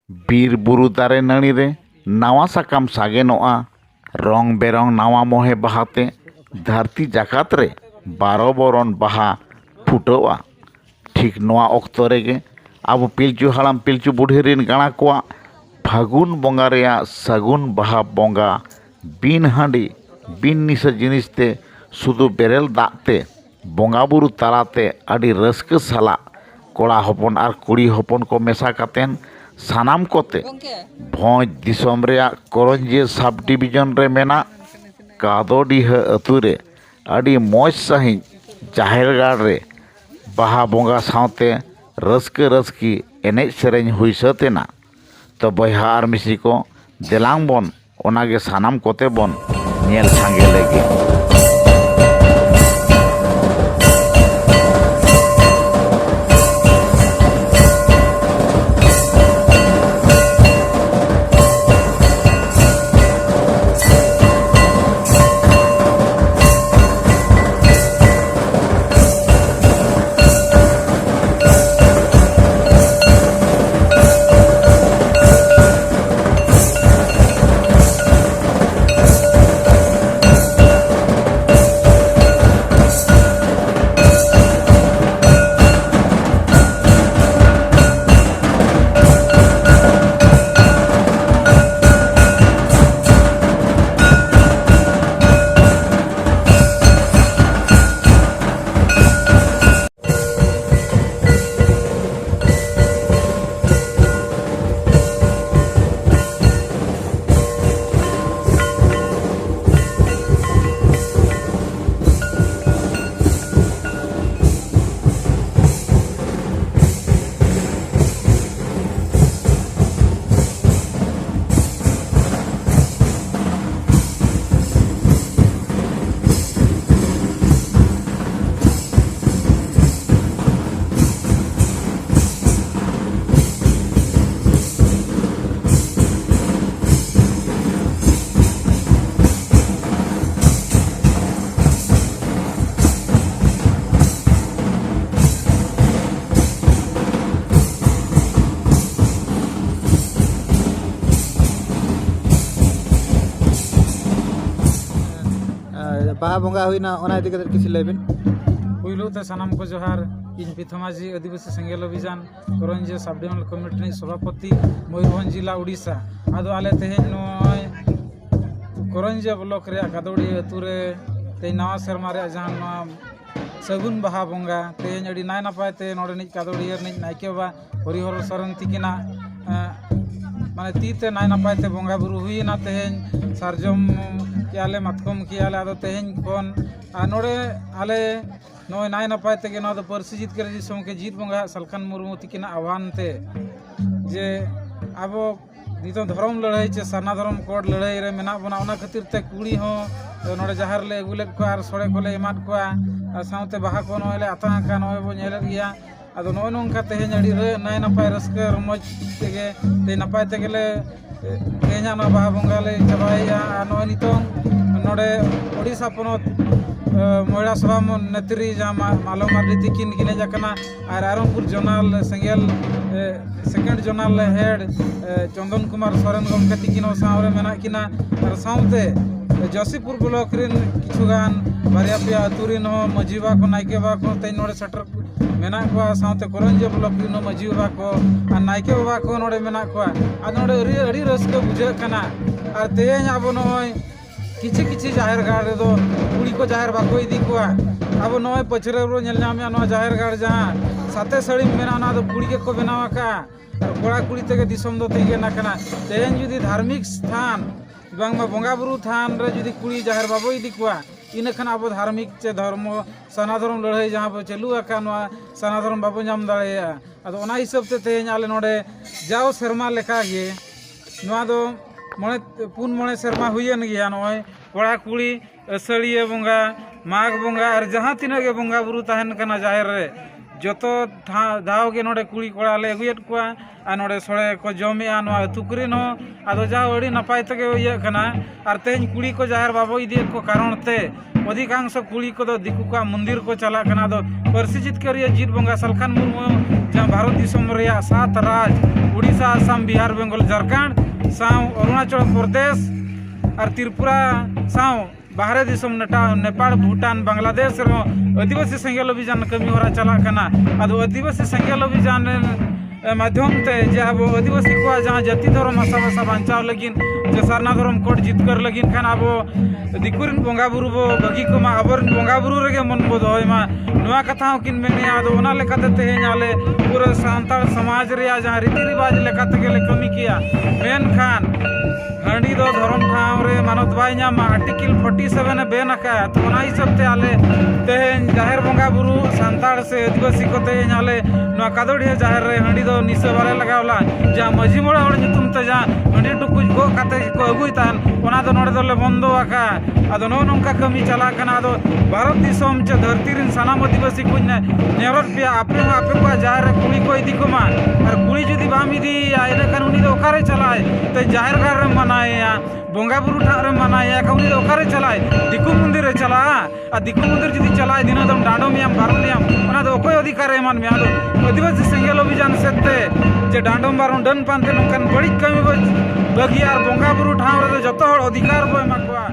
बीर बुरु दारे नाड़ी रे नावा साकाम सागेनोआ रंग बेरंग नावा मोहे बहाते धरती जाकात रे 12 बरन बाहा फुटवा ठीक नोआ ऑक्तो रेगे अब पिलचु हाड़ाम पिलचु बुढ़ी रिन गाणा कोआ फागुन बोंगा रेया सगुन बाहा बोंगा बिन हांडी बिन निशा जिनिसते सुदु बेरेल दाते बोंगा बुरु तालाते आदि रस्क साला कोड़ा हपन और कुड़ी हपन को मेसा कातेन सानाम कोते भोज दिसोम रेया करंजे सब डिविजन रे मेना कादोडीह अतु रे आदि मौज सही जाहेरगाड़ रे बाहा बोंगा सावते रस्क रस्की एनेज सेरेñ हुई सतेना तो बयहा आर मिसी को देलांग बन ओनागे सानाम कोते बन नेल सांगे लेगे बाहा बोंगा हुईना ओना इदी कते किसी लेबिन पुइलो ते सनाम को जोहार इन पिथमाजी आदिवासी सेंगेल अभियान करंजे सब डिविजनल कमिटी सभापति मयूरभंज जिला उड़ीसा आदो आले तेहेन नय करंजे ब्लॉक रे कादोड़ी अतुरे ते नवा शर्मा रे जहां सगुन बाहा बोंगा तेहेन अडी नाय नापाय ते नोडे निज कादोड़ी निज नायके बा हरिहर सरन तिकिना माने तीते नाय नापाय ते बोंगा बुरु हुईना तेहेन सारजम कियाले मतकम कियाले आदो तेहेन कोन नोडे आले नोय नाय नापाय तेगे नोदो परसी जीत करे दिसोम के जीत बोंगा सलखान मुर्मू तिकिना आह्वान ते जे आबो नितो धर्म लड़ाई चे साना धर्म कोड लड़ाई रे मेना बना ओना खातिर ते कुड़ी हो नोडे जहार ले अगुलेट को आर सोड़े को ले एमात को साउते बाहा को नोय ले आता का नोय बो नेले गिया आदो नोय नोंका तेहेन अडी रे नाय नापाय रस्के रमज तेगे ते नापाय तेगेले तेहेन ना बाहा बोंगा ले चबाइया नोय नितो नोडे ओडिसा पनोत महिला सभा नेत्री जहाँ मालो मार्डी तिकिन गिने जाकना और आरमपुर जोनाल सेंगेल second zonal head Chandan Kumar Soren गमके तिकिन सावरे मेना किना और साउते जोशीपुर ब्लॉक रिन किछुगान बारिया पिया अतुरिन हो मजीबा को नायके बा को तै नोडे सटर मेना को साउते करंजे ब्लॉक रिन मजीबा को और नायके बा को नोडे मेना को आ नोडे अड़ी रस्के बुझे कना और तेहेन आबो नोय किछि किछि जाहेर गाड़ रे दो कुड़ी को जाहेर बाको इदी को अब नोय पछरे रो नेल नामिया नो जाहेर गाड़ जहां साते सड़ी मेना ना दो कुड़ी के को बनावा का कोड़ा कुड़ी तेगे दिसम दो तेगे ना कना तेन जुदी धार्मिक स्थान बांगमा बोंगा बुरु थान रे जुदी कुड़ी जाहेर बाबो इदी को इन खान अब धार्मिक चे धर्म सना धर्म लड़ाई जहां पे चलू आका नो सना धर्म बाबो नाम दाड़ेया अदो ओना हिसाब ते तेन आले नोडे जाओ शर्मा लेखा गे नोआ दो मने पुन मने शर्मा हुईन गया नय कोड़ा कुड़ी असड़िया बोंगा माघ बोंगा और जहाँ तीना के बोंगा बुरु तहन कना जाहिर रे जोतो दाव के नोडे कुड़ी कोड़ा ले अगुयत को आ नोडे सोड़े को जमे आ नोआ तुकरिन हो आदो जाओ अड़ी नपाय तके इया कना और तेज कुड़ी को जाहिर बाबो इदी को कारण ते अधिकांश कुड़ी को दिकु का मंदिर को चला कना दो परसी जित करिए जीत बोंगा सलखान मुर्मू जहाँ भारत दिसम रेया 7 राज उड़ीसा असम बिहार बेंगल झारखंड साव अरुणाचल प्रदेश और त्रिपुरा साव बाहर दिसम नेपाल भूटान बांग्लादेश आदिवासी सेंगेल अभियान कमी होरा चला कना आदो आदिवासी सेंगेल अभियान माध्यम ते जे अब आदिवासी को जहाँ जाति धर्म आशा भाषा बांचाव लगिन जे सारना धर्म कोड जितकर लगिन खान अब दिकुरिन बोंगा बुरु बो बगी को मा अबर बोंगा बुरु रेगे मन बो दोय मा नुआ कथा किन मेने आदो ओना लेकाते तेहे नाले पूरा सांताल समाज रे जहाँ रीति रिवाज लेकाते गेले कमी किया मेन खान हंडी दो धर्म ठाव रे मानत बाय नामा आर्टिकल 47 बेन का तो ओना हिसाब ते आले तेहेन जाहिर बोंगा बुरु सांताल से आदिवासी को तेहेन आले नुआ कादोड़ी जाहिर रे हंडी दो निसे वाले लगावला जा मजी मोड़ा और तुम ते जा हंडी टुकुज गो काते को अगुई तान ओना दो नोडे दोले बंदो आका आदो नो नोंका कमी चला कना आदो भारत दिसम चे धरती रिन सानाम आदिवासी कुछ ने नेरत पे आपे को जाहिर रे कुड़ी को इदी को मा और कुड़ी जदी बाम इदी आइले कान उनी दो ओकारे चलाए ते जाहिर घर रे मनाए या बोंगा बुरु ठार रे मनाए या कउनी दो ओकारे चलाए दिकु मंदिर रे चला आ दिकु मंदिर जदी चलाए दिन दम डांडो मियाम बारनियाम ओना दो कोई अधिकार एमान में आदो आदिवासी सेंगेल अभियान सेते जे डांडोम बारों डन पानते नोंकान बड़ी कमी बगियार बोंगा बुरु ठाव रे जतो हर अधिकार बो एमा कोआ